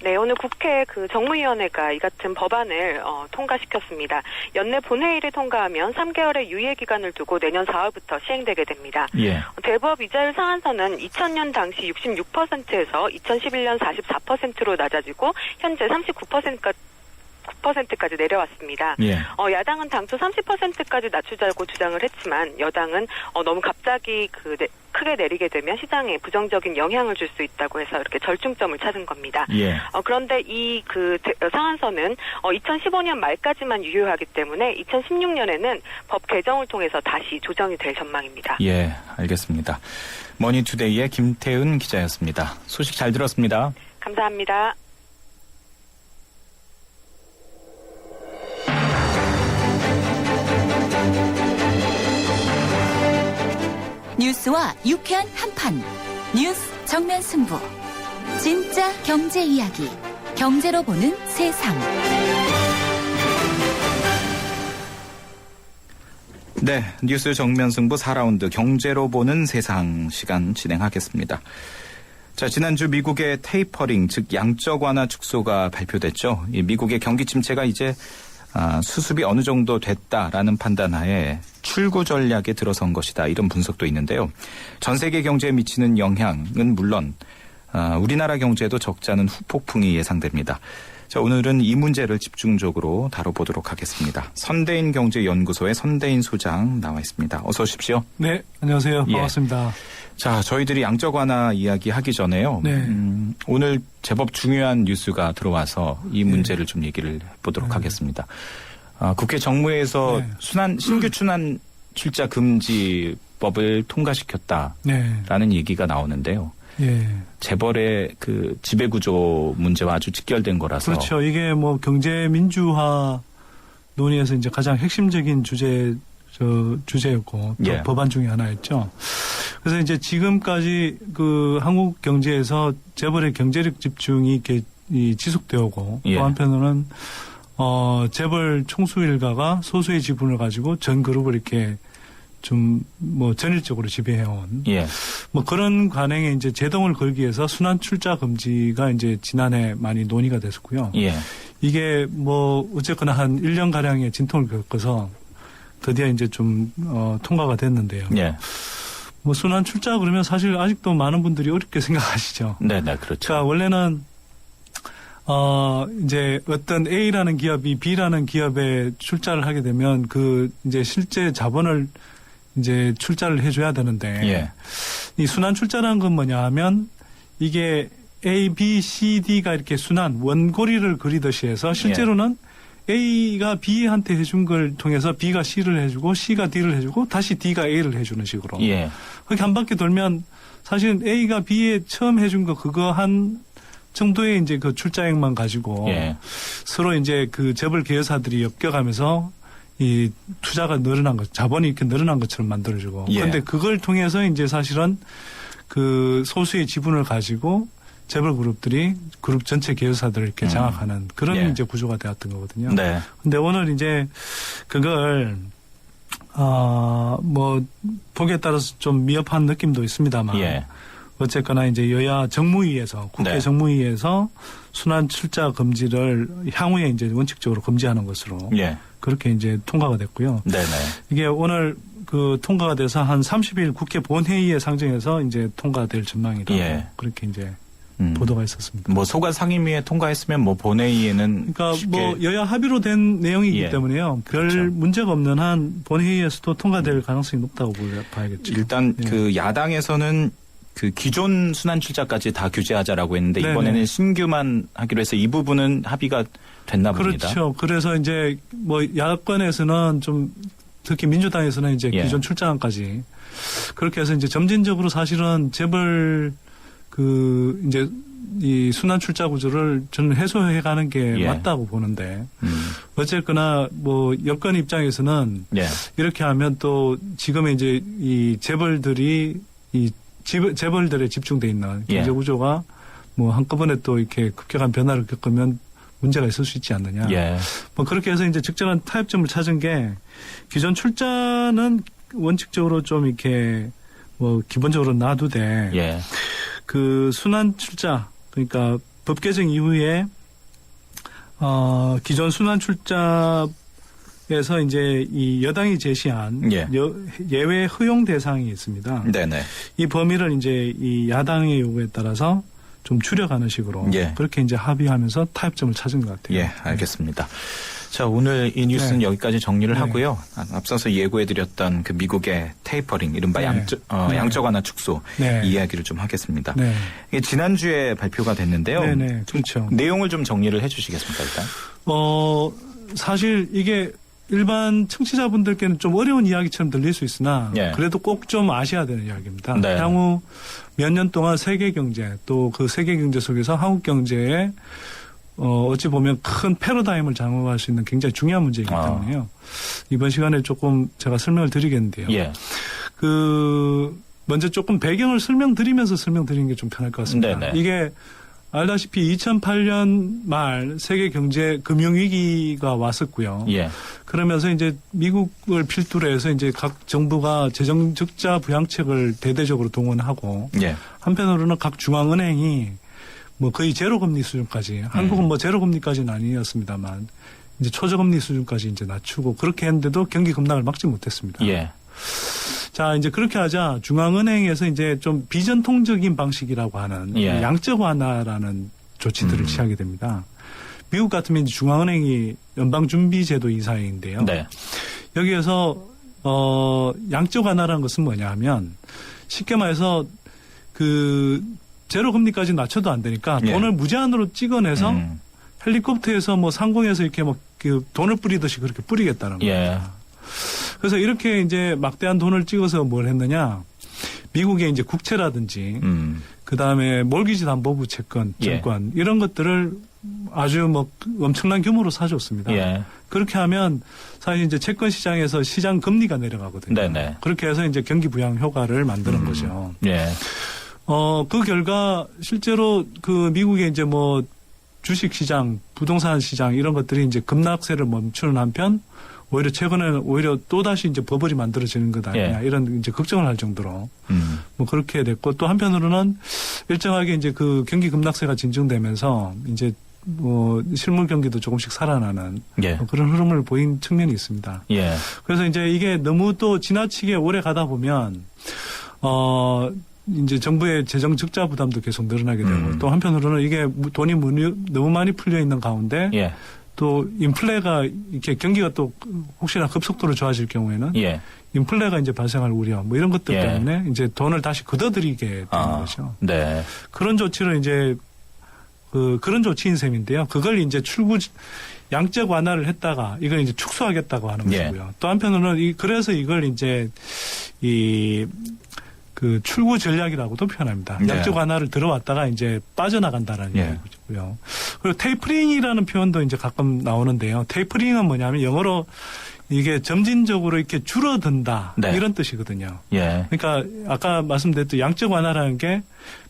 네, 오늘 국회 그 정무위원회가 이 같은 법안을 통과시켰습니다. 연내 본회의를 통과하면 3개월의 유예 기간을 두고 내년 4월부터 시행되게 됩니다. 예. 대부업 이자율 상한선은 2000년 당시 66%에서 2011년 44%로 낮아지고 현재 9%까지 내려왔습니다. 예. 야당은 당초 30%까지 낮추자고 주장을 했지만 여당은 너무 갑자기 크게 내리게 되면 시장에 부정적인 영향을 줄 수 있다고 해서 이렇게 절충점을 찾은 겁니다. 예. 그런데 이 상한선은 2015년 말까지만 유효하기 때문에 2016년에는 법 개정을 통해서 다시 조정이 될 전망입니다. 예, 알겠습니다. 머니투데이의 김태은 기자였습니다. 소식 잘 들었습니다. 감사합니다. 뉴스와 유쾌한 한판. 뉴스 정면 승부. 진짜 경제 이야기. 경제로 보는 세상. 네, 뉴스 정면 승부 4라운드 경제로 보는 세상 시간 진행하겠습니다. 자, 지난주 미국의 테이퍼링, 즉 양적 완화 축소가 발표됐죠. 이 미국의 경기 침체가 이제 수습이 어느 정도 됐다라는 판단하에 출구 전략에 들어선 것이다. 이런 분석도 있는데요. 전 세계 경제에 미치는 영향은 물론 우리나라 경제에도 적잖은 후폭풍이 예상됩니다. 자, 오늘은 이 문제를 집중적으로 다뤄보도록 하겠습니다. 선대인 경제연구소의 선대인 소장 나와 있습니다. 어서 오십시오. 네, 안녕하세요. 반갑습니다. 자, 저희들이 양적 완화 이야기 하기 전에요. 네. 오늘 제법 중요한 뉴스가 들어와서 이 문제를 좀 얘기를 해보도록 하겠습니다. 국회 정무회에서 신규 순환 출자 금지법을 통과시켰다라는 얘기가 나오는데요. 재벌의 그 지배구조 문제와 아주 직결된 거라서. 그렇죠. 이게 뭐 경제 민주화 논의에서 이제 가장 핵심적인 주제였고 또 법안 중에 하나였죠. 그래서 이제 지금까지 그 한국 경제에서 재벌의 경제력 집중이 이렇게 지속되어 오고 또 한편으로는 재벌 총수 일가가 소수의 지분을 가지고 전 그룹을 이렇게 좀 뭐 전일적으로 지배해온 뭐 그런 관행에 이제 제동을 걸기 위해서 순환 출자 금지가 이제 지난해 많이 논의가 됐었고요. 이게 뭐 어쨌거나 한 1년 가량의 진통을 겪어서 드디어 이제 좀 통과가 됐는데요. 뭐 순환 출자 그러면 사실 아직도 많은 분들이 어렵게 생각하시죠. 네, 그렇죠. 그러니까 원래는 이제 어떤 A라는 기업이 B라는 기업에 출자를 하게 되면 그 이제 실제 자본을 이제 출자를 해줘야 되는데 이 순환 출자라는 건 뭐냐 하면 이게 A, B, C, D가 이렇게 순환 원고리를 그리듯이 해서 실제로는 A가 B한테 해준 걸 통해서 B가 C를 해주고 C가 D를 해주고 다시 D가 A를 해주는 식으로 그렇게 한 바퀴 돌면 사실은 A가 B에 처음 해준 거 그거 한 정도의 이제 그 출자액만 가지고 서로 이제 그 재벌 계열사들이 엮여가면서 이 투자가 늘어난 것, 자본이 이렇게 늘어난 것처럼 만들어주고. 그런데 그걸 통해서 이제 사실은 그 소수의 지분을 가지고 재벌 그룹들이 그룹 전체 계열사들을 이렇게 장악하는 그런 이제 구조가 되었던 거거든요. 근데 오늘 이제 그걸 뭐 보기에 따라서 좀 미흡한 느낌도 있습니다만 어쨌거나 이제 여야 정무위에서 국회 정무위에서 순환 출자 금지를 향후에 이제 원칙적으로 금지하는 것으로 그렇게 이제 통과가 됐고요. 이게 오늘 그 통과가 돼서 한 30일 국회 본회의에 상정해서 이제 통과될 전망이다. 그렇게 이제 보도가 있었습니다. 뭐 소관 상임위에 통과했으면 뭐 본회의에는 그러니까 뭐 여야 합의로 된 내용이기 때문에요. 별 문제가 없는 한 본회의에서도 통과될 가능성이 높다고 봐야겠죠. 일단 그 야당에서는 그 기존 순환 출자까지 다 규제하자라고 했는데 이번에는 신규만 하기로 해서 이 부분은 합의가 됐나 봅니다. 그렇죠. 그래서 이제 뭐 야권에서는 좀 특히 민주당에서는 이제 기존 출자안까지 그렇게 해서 이제 점진적으로 사실은 재벌 그 이제 이 순환 출자 구조를 저는 해소해 가는 게 맞다고 보는데 어쨌거나 뭐 여권 입장에서는 이렇게 하면 또 지금의 이제 이 재벌들이 이 재벌들에 집중돼 있는 경제 구조가 뭐 한꺼번에 또 이렇게 급격한 변화를 겪으면 문제가 있을 수 있지 않느냐. 뭐 그렇게 해서 이제 적절한 타협점을 찾은 게 기존 출자는 원칙적으로 좀 이렇게 뭐 기본적으로 놔두되 그 순환 출자 그러니까 법 개정 이후에 기존 순환 출자 에서 이제 이 여당이 제시한 예외 허용 대상이 있습니다. 이 범위를 이제 이 야당의 요구에 따라서 좀 줄여가는 식으로 그렇게 이제 합의하면서 타협점을 찾은 것 같아요. 알겠습니다. 자, 오늘 이 뉴스는 여기까지 정리를 하고요. 앞서서 예고해드렸던 그 미국의 테이퍼링, 이른바 양적 완화 축소 이야기를 좀 하겠습니다. 이게 지난주에 발표가 됐는데요. 그렇죠. 내용을 좀 정리를 해주시겠습니까, 일단? 사실 이게 일반 청취자분들께는 좀 어려운 이야기처럼 들릴 수 있으나 그래도 꼭 좀 아셔야 되는 이야기입니다. 향후 몇 년 동안 세계 경제 또 그 세계 경제 속에서 한국 경제에 어찌 보면 큰 패러다임을 장악할 수 있는 굉장히 중요한 문제이기 때문에요. 이번 시간에 조금 제가 설명을 드리겠는데요. 그 먼저 조금 배경을 설명드리면서 설명드리는 게 좀 편할 것 같습니다. 이게 알다시피 2008년 말 세계 경제 금융 위기가 왔었고요. 그러면서 이제 미국을 필두로 해서 이제 각 정부가 재정 적자 부양책을 대대적으로 동원하고 한편으로는 각 중앙은행이 뭐 거의 제로금리 수준까지 한국은 뭐 제로금리까지는 아니었습니다만 이제 초저금리 수준까지 이제 낮추고 그렇게 했는데도 경기 급락을 막지 못했습니다. 자, 이제 그렇게 하자 중앙은행에서 이제 좀 비전통적인 방식이라고 하는 양적 완화라는 조치들을 취하게 됩니다. 미국 같으면 이제 중앙은행이 연방준비제도 이사회인데요. 여기에서 양적 완화라는 것은 뭐냐 하면 쉽게 말해서 그 제로 금리까지 낮춰도 안 되니까 예. 돈을 무제한으로 찍어내서 헬리콥터에서 뭐 상공에서 이렇게 뭐 그 돈을 뿌리듯이 그렇게 뿌리겠다는 거예요. 예. 그래서 이렇게 이제 막대한 돈을 찍어서 뭘 했느냐. 미국의 이제 국채라든지 그 다음에 몰기지 담보부 채권, 증권 이런 것들을 아주 뭐 엄청난 규모로 사줬습니다. 예. 그렇게 하면 사실 이제 채권 시장에서 시장 금리가 내려가거든요. 네네. 그렇게 해서 이제 경기 부양 효과를 만드는 거죠. 예. 그 결과 실제로 그 미국의 이제 뭐 주식 시장, 부동산 시장 이런 것들이 이제 급락세를 멈추는 한편 오히려 최근에 오히려 또다시 이제 버블이 만들어지는 것 아니냐 이런 이제 걱정을 할 정도로 뭐 그렇게 됐고 또 한편으로는 일정하게 이제 그 경기 급락세가 진정되면서 이제 뭐 실물 경기도 조금씩 살아나는 뭐 그런 흐름을 보인 측면이 있습니다. 예. 그래서 이제 이게 너무 또 지나치게 오래 가다 보면 이제 정부의 재정 적자 부담도 계속 늘어나게 되고 또 한편으로는 이게 돈이 너무 많이 풀려 있는 가운데 또 인플레가 이렇게 경기가 또 혹시나 급속도로 좋아질 경우에는 인플레가 이제 발생할 우려 뭐 이런 것들 때문에 이제 돈을 다시 걷어들이게 되는 거죠. 네. 그런 조치를 이제 그런 조치인 셈인데요. 그걸 이제 양적 완화를 했다가 이걸 이제 축소하겠다고 하는 것이고요. 또 한편으로는 그래서 이걸 이제 그 출구 전략이라고도 표현합니다. 양적 완화를 들어왔다가 이제 빠져나간다라는 얘기고요. 그리고 테이퍼링이라는 표현도 이제 가끔 나오는데요. 테이퍼링은 뭐냐면 영어로 이게 점진적으로 이렇게 줄어든다 이런 뜻이거든요. 그러니까 아까 말씀드렸던 양적 완화라는 게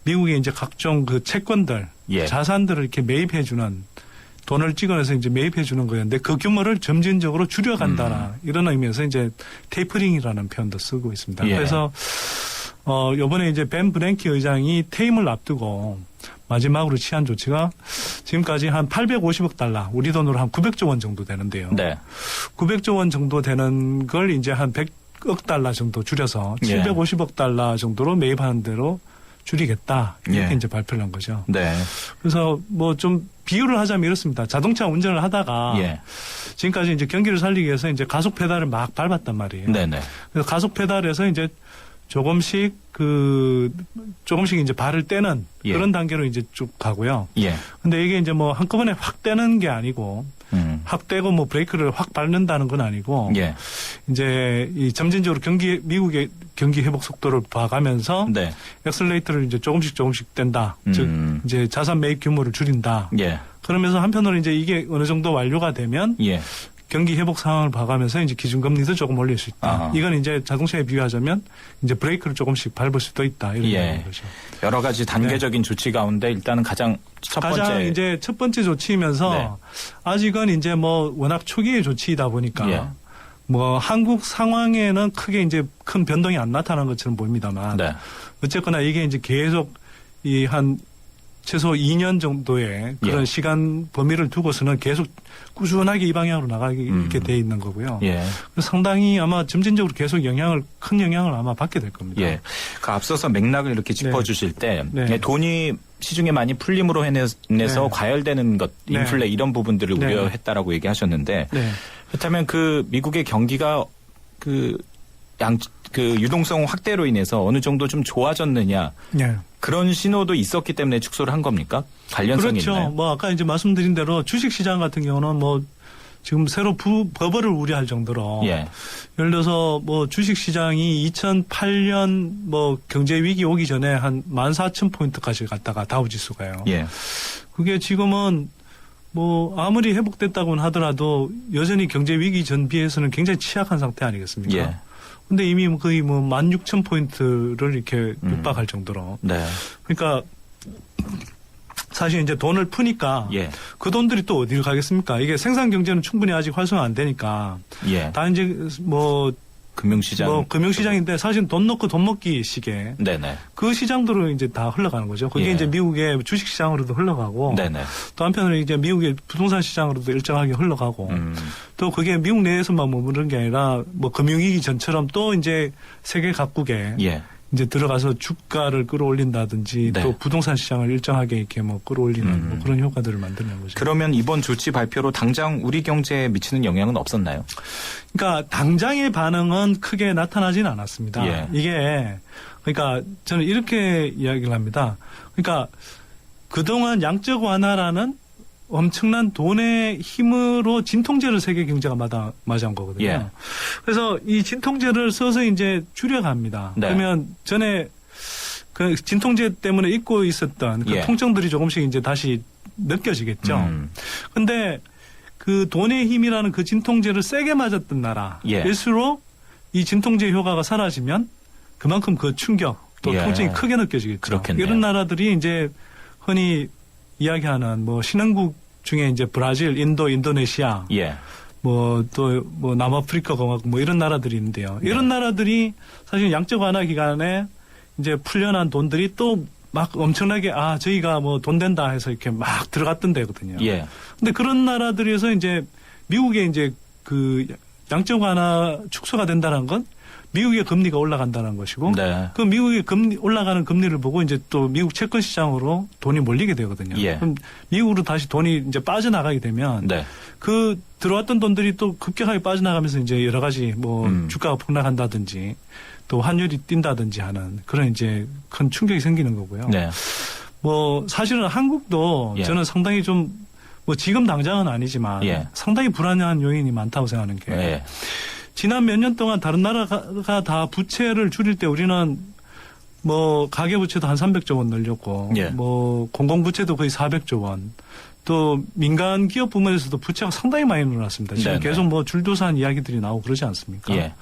미국의 이제 각종 그 채권들, 자산들을 이렇게 매입해주는 돈을 찍어내서 이제 매입해주는 거였는데 그 규모를 점진적으로 줄여간다라 이런 의미에서 이제 테이퍼링이라는 표현도 쓰고 있습니다. 그래서 요번에 이제 벤 브랭키 의장이 퇴임을 앞두고 마지막으로 취한 조치가 지금까지 한 850억 달러, 우리 돈으로 한 900조 원 정도 되는데요. 900조 원 정도 되는 걸 이제 한 100억 달러 정도 줄여서 750억 달러 정도로 매입하는 대로 줄이겠다. 이렇게 이제 발표를 한 거죠. 그래서 뭐 좀 비유를 하자면 이렇습니다. 자동차 운전을 하다가 지금까지 이제 경기를 살리기 위해서 이제 가속 페달을 막 밟았단 말이에요. 그래서 가속 페달에서 이제 조금씩 이제 발을 떼는 그런 단계로 이제 쭉 가고요. 근데 이게 이제 뭐 한꺼번에 확 떼는 게 아니고 확 떼고 뭐 브레이크를 확 밟는다는 건 아니고 이제 이 점진적으로 미국의 경기 회복 속도를 봐가면서 엑셀레이터를 이제 조금씩 뗀다. 즉 이제 자산 매입 규모를 줄인다. 그러면서 한편으로 이제 이게 어느 정도 완료가 되면 경기 회복 상황을 봐가면서 이제 기준금리도 조금 올릴 수 있다. 이건 이제 자동차에 비유하자면 이제 브레이크를 조금씩 밟을 수도 있다. 이런 거죠. 여러 가지 단계적인 조치 가운데 일단은 가장 이제 첫 번째 조치이면서 아직은 이제 뭐 워낙 초기의 조치이다 보니까 뭐 한국 상황에는 크게 이제 큰 변동이 안 나타난 것처럼 보입니다만 어쨌거나 이게 이제 계속 한 최소 2년 정도의 그런 시간 범위를 두고서는 계속 꾸준하게 이 방향으로 나가게 돼 있는 거고요. 그래서 상당히 아마 점진적으로 계속 큰 영향을 아마 받게 될 겁니다. 그 앞서서 맥락을 이렇게 짚어주실 때 돈이 시중에 많이 풀림으로 인해서 과열되는 것, 인플레 이런 부분들을 우려했다라고 얘기하셨는데 그렇다면 그 미국의 경기가 그 유동성 확대로 인해서 어느 정도 좀 좋아졌느냐 그런 신호도 있었기 때문에 축소를 한 겁니까? 관련성이 있나요? 그렇죠. 뭐 아까 이제 말씀드린 대로 주식시장 같은 경우는 뭐 지금 새로 버블을 우려할 정도로 예를 들어서 뭐 주식시장이 2008년 뭐 경제 위기 오기 전에 한 14,000포인트까지 갔다가 다우지수가요. 그게 지금은 뭐 아무리 회복됐다고는 하더라도 여전히 경제 위기 전 비해서는 굉장히 취약한 상태 아니겠습니까? 근데 이미 거의 뭐 16,000포인트를 이렇게 육박할 정도로. 그러니까 사실 이제 돈을 푸니까 그 돈들이 또 어디로 가겠습니까? 이게 생산 경제는 충분히 아직 활성화 안 되니까. 다 이제 뭐 금융시장인데 사실 돈 넣고 돈 먹기 시기에 그 시장들로 이제 다 흘러가는 거죠. 그게 이제 미국의 주식시장으로도 흘러가고 또 한편으로 이제 미국의 부동산 시장으로도 일정하게 흘러가고 또 그게 미국 내에서만 머무르는 게 아니라 뭐 금융위기 전처럼 또 이제 세계 각국에 이제 들어가서 주가를 끌어올린다든지 또 부동산 시장을 일정하게 이렇게 뭐 끌어올리는 뭐 그런 효과들을 만드는 거죠. 그러면 이번 조치 발표로 당장 우리 경제에 미치는 영향은 없었나요? 그러니까 당장의 반응은 크게 나타나진 않았습니다. 이게 그러니까 저는 이렇게 이야기를 합니다. 그러니까 그동안 양적 완화라는 엄청난 돈의 힘으로 진통제를 세계 경제가 맞이한 거거든요. 예. 그래서 이 진통제를 써서 이제 줄여갑니다. 네. 그러면 전에 그 진통제 때문에 잊고 있었던 그 예. 통증들이 조금씩 이제 다시 느껴지겠죠. 근데 그 돈의 힘이라는 그 진통제를 세게 맞았던 나라일수록 이 진통제 효과가 사라지면 그만큼 그 충격 또 예. 통증이 크게 느껴지겠죠. 그렇겠네요. 이런 나라들이 이제 흔히 이야기하는 뭐 신흥국 중에 이제 브라질, 인도, 인도네시아, 예. 뭐 또 뭐 남아프리카 공화국 뭐 이런 나라들이 있는데요. 이런 나라들이 사실 양적 완화 기간에 이제 풀려난 돈들이 또 막 엄청나게 저희가 뭐 돈 된다 해서 이렇게 막 들어갔던 데거든요. 예. 근데 그런 나라들에서 이제 미국의 이제 그 양적 완화 축소가 된다는 건 미국의 금리가 올라간다는 것이고 네. 그 미국의 올라가는 금리를 보고 이제 또 미국 채권 시장으로 돈이 몰리게 되거든요. 예. 그럼 미국으로 다시 돈이 이제 빠져나가게 되면 네. 그 들어왔던 돈들이 또 급격하게 빠져나가면서 이제 여러 가지 뭐 주가가 폭락한다든지 또 환율이 뛴다든지 하는 그런 이제 큰 충격이 생기는 거고요. 네. 뭐 사실은 한국도 예. 저는 상당히 좀 뭐 지금 당장은 아니지만 예. 상당히 불안한 요인이 많다고 생각하는 게 예. 지난 몇 년 동안 다른 나라가 다 부채를 줄일 때 우리는 뭐 가계부채도 한 300조 원 늘렸고 예. 뭐 공공부채도 거의 400조 원 또 민간 기업 부문에서도 부채가 상당히 많이 늘어났습니다. 지금 네네. 계속 뭐 줄도산 이야기들이 나오고 그러지 않습니까? 예.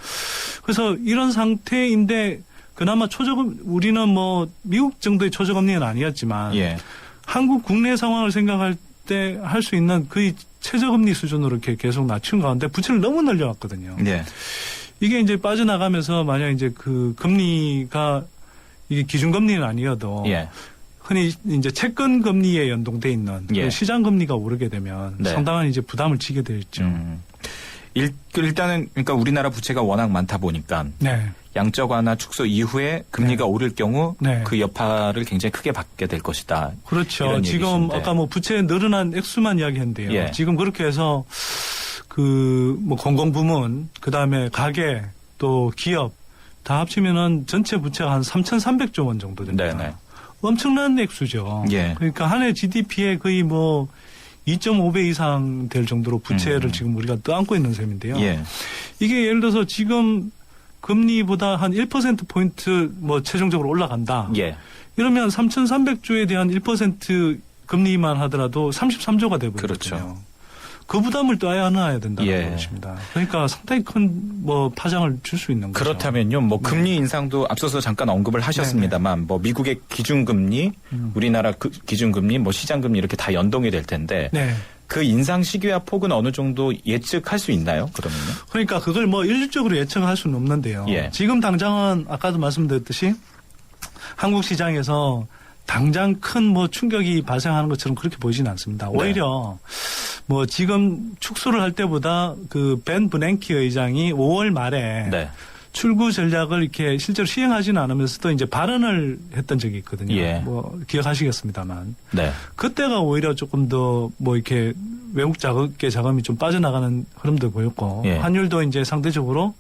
그래서 이런 상태인데 그나마 초저금 우리는 뭐 미국 정도의 초저금리는 아니었지만 예. 한국 국내 상황을 생각할 때 할 수 있는 거의 최저금리 수준으로 이렇게 계속 낮춘 가운데 부채를 너무 늘려왔거든요. 예. 이게 이제 빠져나가면서 만약 이제 그 금리가 이게 기준금리는 아니어도 예. 흔히 이제 채권 금리에 연동돼 있는 예. 그 시장 금리가 오르게 되면 네. 상당한 이제 부담을 지게 되죠. 일단은 그러니까 우리나라 부채가 워낙 많다 보니까 네. 양적 완화 축소 이후에 금리가 오를 경우 네. 그 여파를 굉장히 크게 받게 될 것이다. 그렇죠. 이런 지금 얘기신데. 아까 뭐 부채 늘어난 액수만 이야기했는데요. 예. 지금 그렇게 해서 그 뭐 공공부문 그다음에 가계 또 기업 다 합치면은 전체 부채가 한 3,300조 원 정도 됩니다. 네네. 엄청난 액수죠. 예. 그러니까 한 해 GDP의 거의 뭐 2.5배 이상 될 정도로 부채를 지금 우리가 떠안고 있는 셈인데요. 예. 이게 예를 들어서 지금 금리보다 한 1%포인트 뭐 최종적으로 올라간다. 예. 이러면 3,300조에 대한 1% 금리만 하더라도 33조가 되버리거든요. 그렇죠. 그 부담을 또 안아야 된다는 예. 것입니다. 그러니까 상당히 큰 뭐 파장을 줄 수 있는 거죠. 그렇다면요, 뭐 금리 인상도 앞서서 잠깐 언급을 하셨습니다만, 뭐 미국의 기준금리, 우리나라 기준금리, 뭐 시장금리 이렇게 다 연동이 될 텐데, 네. 그 인상 시기와 폭은 어느 정도 예측할 수 있나요? 그러면요? 그러니까 그걸 뭐 일률적으로 예측할 수는 없는데요. 예. 지금 당장은 아까도 말씀드렸듯이 한국 시장에서 당장 큰 뭐 충격이 발생하는 것처럼 그렇게 보이지는 않습니다. 오히려 뭐 지금 축소를 할 때보다 그 벤 버냉키 의장이 5월 말에 네. 출구 전략을 이렇게 실제로 시행하지는 않으면서도 이제 발언을 했던 적이 있거든요. 예. 뭐 기억하시겠습니다만. 네. 그때가 오히려 조금 더 뭐 이렇게 외국 자금이 좀 빠져나가는 흐름도 보였고 예. 환율도 이제 상대적으로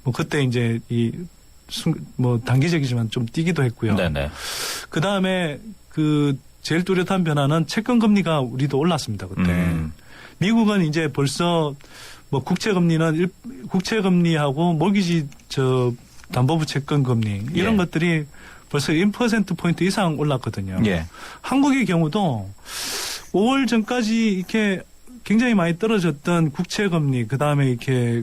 뭐 그때 이제 뭐 단기적이지만 좀 뛰기도 했고요. 네네. 그 다음에 그 제일 뚜렷한 변화는 채권 금리가 우리도 올랐습니다. 그때 미국은 이제 벌써 뭐 국채금리하고 모기지 담보부 채권 금리 이런 예. 것들이 벌써 1%포인트 이상 올랐거든요. 예. 한국의 경우도 5월 전까지 이렇게 굉장히 많이 떨어졌던 국채금리, 그 다음에 이렇게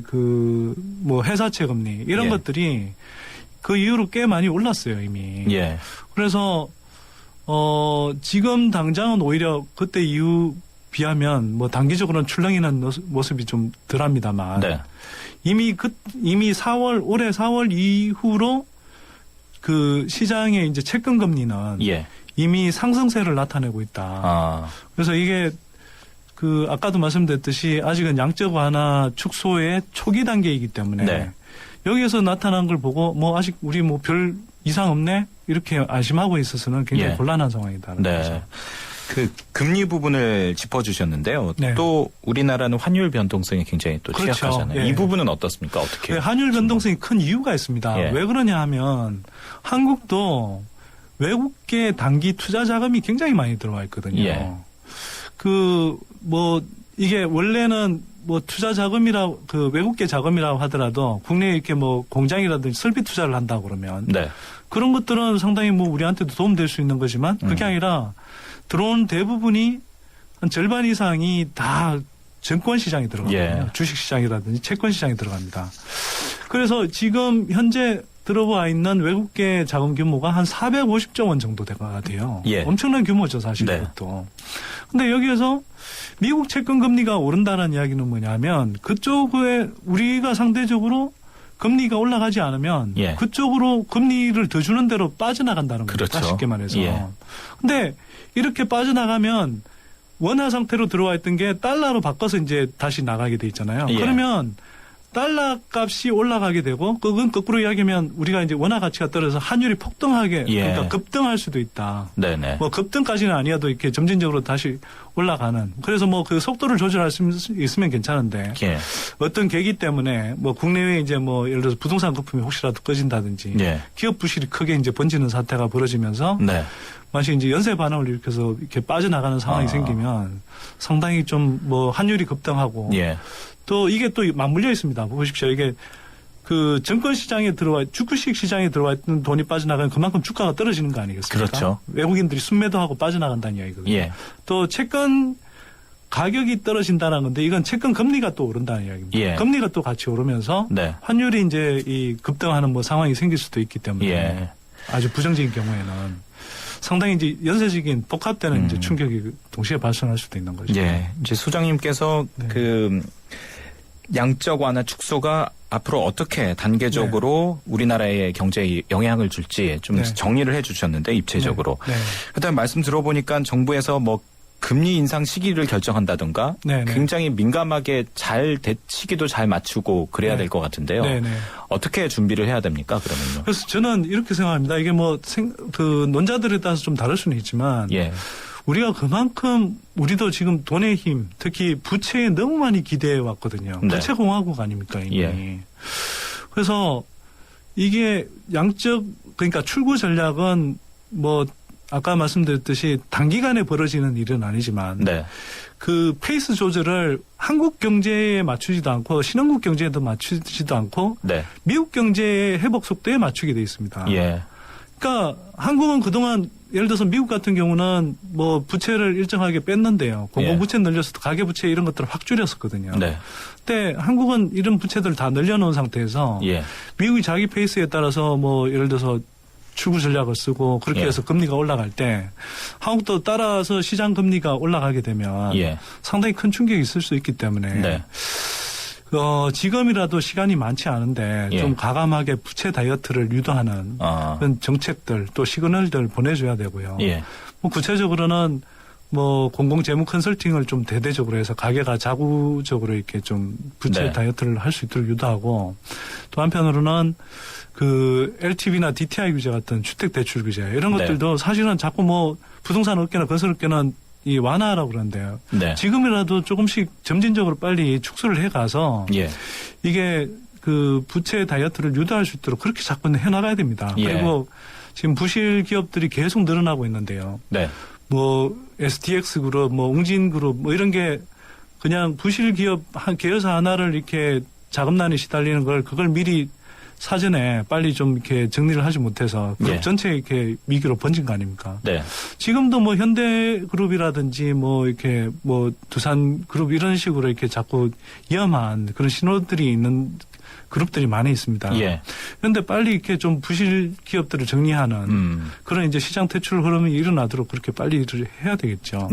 뭐 회사채 금리 이런 예. 것들이 그 이후로 꽤 많이 올랐어요, 이미. 예. 그래서, 지금 당장은 오히려 그때 이후 비하면 뭐 단기적으로는 출렁이는 모습이 좀 덜 합니다만. 네. 이미 올해 4월 이후로 그 시장의 이제 채권 금리는 예. 이미 상승세를 나타내고 있다. 그래서 이게 아까도 말씀드렸듯이 아직은 양적 완화 축소의 초기 단계이기 때문에 네. 여기에서 나타난 걸 보고 뭐 아직 우리 뭐 별 이상 없네 이렇게 안심하고 있어서는 굉장히 예. 곤란한 상황이다는 네. 거죠. 그 금리 부분을 짚어주셨는데요. 네. 또 우리나라는 환율 변동성이 굉장히 또 그렇죠. 취약하잖아요. 예. 이 부분은 어떻습니까? 어떻게? 네, 환율 변동성이 큰 이유가 있습니다. 예. 왜 그러냐 하면 한국도 외국계 단기 투자 자금이 굉장히 많이 들어와 있거든요. 예. 이게 원래는 투자 자금이라고, 외국계 자금이라고 하더라도 국내에 이렇게 공장이라든지 설비 투자를 한다고 그러면. 네. 그런 것들은 상당히 우리한테도 도움될 수 있는 거지만 그게 아니라 들어온 대부분이 한 절반 이상이 다 증권 시장에 들어가거든요. 예. 주식 시장이라든지 채권 시장에 들어갑니다. 그래서 지금 현재 들어와 있는 외국계 자금 규모가 한 450조 원 정도 돼요. 예. 엄청난 규모죠, 사실 네. 그것도. 근데 여기에서 미국 채권 금리가 오른다는 이야기는 뭐냐면 그쪽에 우리가 상대적으로 금리가 올라가지 않으면 예. 그쪽으로 금리를 더 주는 대로 빠져나간다는 거죠. 그렇죠. 쉽게 말해서. 예. 근데 이렇게 빠져나가면 원화 상태로 들어와 있던 게 달러로 바꿔서 이제 다시 나가게 돼 있잖아요. 예. 그러면 달러 값이 올라가게 되고 그건 거꾸로 이야기하면 우리가 이제 원화 가치가 떨어져서 환율이 폭등하게 예. 그러니까 급등할 수도 있다. 네네. 급등까지는 아니어도 이렇게 점진적으로 다시 올라가는. 그래서 그 속도를 조절할 수 있으면 괜찮은데 예. 어떤 계기 때문에 국내외에 이제 예를 들어서 부동산 거품이 혹시라도 꺼진다든지 예. 기업 부실이 크게 이제 번지는 사태가 벌어지면서 네. 마치 이제 연쇄 반응을 일으켜서 이렇게 빠져나가는 상황이 생기면 상당히 좀 환율이 급등하고 예. 또 이게 또 맞물려 있습니다. 보십시오. 이게 증권 시장에 주식 시장에 들어와 있던 돈이 빠져나가면 그만큼 주가가 떨어지는 거 아니겠습니까? 그렇죠. 외국인들이 순매도하고 빠져나간다는 이야기거든요. 예. 또 채권 가격이 떨어진다는 건데 이건 채권 금리가 또 오른다는 이야기입니다. 예. 금리가 또 같이 오르면서 네. 환율이 이제 급등하는 상황이 생길 수도 있기 때문에 예. 아주 부정적인 경우에는 상당히 이제 연쇄적인 복합되는 이제 충격이 동시에 발생할 수도 있는 거죠. 예. 이제 소장님께서 네. 양적 완화 축소가 앞으로 어떻게 단계적으로 우리나라의 경제에 영향을 줄지 좀 정리를 해 주셨는데 입체적으로. 네. 그다음에 말씀 들어보니까 정부에서 금리 인상 시기를 결정한다든가 굉장히 민감하게 시기도 잘 맞추고 그래야 될 것 같은데요. 어떻게 준비를 해야 됩니까, 그러면요? 그래서 저는 이렇게 생각합니다. 이게 논자들에 따라서 좀 다를 수는 있지만 우리가 그만큼 우리도 지금 돈의 힘, 특히 부채에 너무 많이 기대해 왔거든요. 네. 부채 공화국 아닙니까, 이미. 그래서 이게 그러니까 출구 전략은 아까 말씀드렸듯이 단기간에 벌어지는 일은 아니지만 그 페이스 조절을 한국 경제에 맞추지도 않고 신흥국 경제에도 맞추지도 않고 미국 경제의 회복 속도에 맞추게 돼 있습니다. 그러니까 한국은 그동안 예를 들어서 미국 같은 경우는 부채를 일정하게 뺐는데요. 공공부채 늘렸어도 가계부채 이런 것들을 확 줄였었거든요. 근데 한국은 이런 부채들을 다 늘려놓은 상태에서 미국이 자기 페이스에 따라서 예를 들어서 출구 전략을 쓰고 그렇게 해서 금리가 올라갈 때 한국도 따라서 시장 금리가 올라가게 되면 상당히 큰 충격이 있을 수 있기 때문에 지금이라도 시간이 많지 않은데 좀 과감하게 부채 다이어트를 유도하는 그런 정책들 또 시그널들 보내줘야 되고요. 구체적으로는 공공재무 컨설팅을 좀 대대적으로 해서 가계가 자구적으로 이렇게 좀 부채 다이어트를 할 수 있도록 유도하고 또 한편으로는 LTV나 DTI 규제 같은 주택대출 규제 이런 것들도 사실은 자꾸 부동산 업계나 건설업계는 완화하라고 그러는데요. 지금이라도 조금씩 점진적으로 빨리 축소를 해가서 이게 부채 다이어트를 유도할 수 있도록 그렇게 자꾸 해나가야 됩니다. 그리고 지금 부실 기업들이 계속 늘어나고 있는데요. SDX 그룹, 웅진 그룹 이런 게 그냥 부실 기업 계열사 하나를 이렇게 자금난에 시달리는 그걸 미리 사전에 빨리 좀 이렇게 정리를 하지 못해서 그룹 전체에 이렇게 위기로 번진 거 아닙니까? 지금도 현대그룹이라든지 이렇게 두산그룹 이런 식으로 이렇게 자꾸 위험한 그런 신호들이 있는 그룹들이 많이 있습니다. 그런데 빨리 이렇게 좀 부실 기업들을 정리하는 그런 이제 시장 퇴출 흐름이 일어나도록 그렇게 빨리 일을 해야 되겠죠.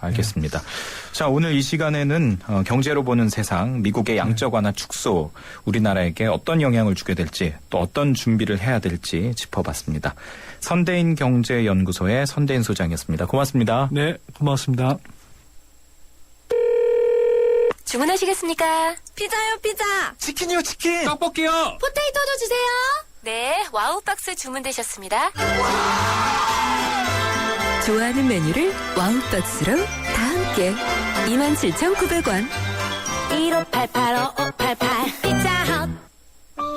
알겠습니다. 자, 오늘 이 시간에는 경제로 보는 세상, 미국의 양적 완화 축소, 우리나라에게 어떤 영향을 주게 될지 또 어떤 준비를 해야 될지 짚어봤습니다. 선대인 경제연구소의 선대인 소장이었습니다. 고맙습니다. 네, 고맙습니다. 주문하시겠습니까? 피자요, 피자. 치킨이요, 치킨. 떡볶이요. 포테이토도 주세요. 네, 와우 박스 주문되셨습니다. 좋아하는 메뉴를 와우박스로 다 함께 27,900원. 1588-5588 피자헛.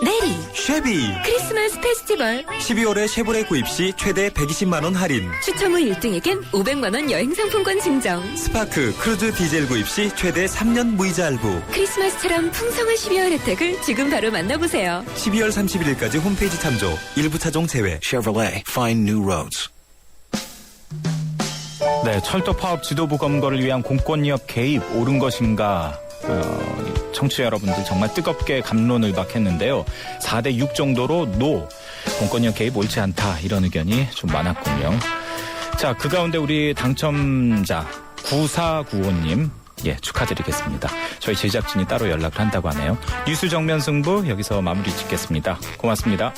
내리 쉐비 크리스마스 페스티벌 12월에 쉐보레 구입 시 최대 120만원 할인. 추첨 후 1등에겐 500만원 여행 상품권 증정. 스파크 크루즈 디젤 구입 시 최대 3년 무이자 할부. 크리스마스처럼 풍성한 12월 혜택을 지금 바로 만나보세요. 12월 31일까지 홈페이지 참조. 일부 차종 제외. Chevrolet, find new roads. 네, 철도 파업 지도부 검거를 위한 공권력 개입 옳은 것인가? 청취자 여러분들 정말 뜨겁게 갑론을박했는데요. 4대6 정도로 노, 공권력 개입 옳지 않다 이런 의견이 좀 많았군요. 자, 그 가운데 우리 당첨자 9495님 축하드리겠습니다. 저희 제작진이 따로 연락을 한다고 하네요. 뉴스 정면 승부 여기서 마무리 짓겠습니다. 고맙습니다.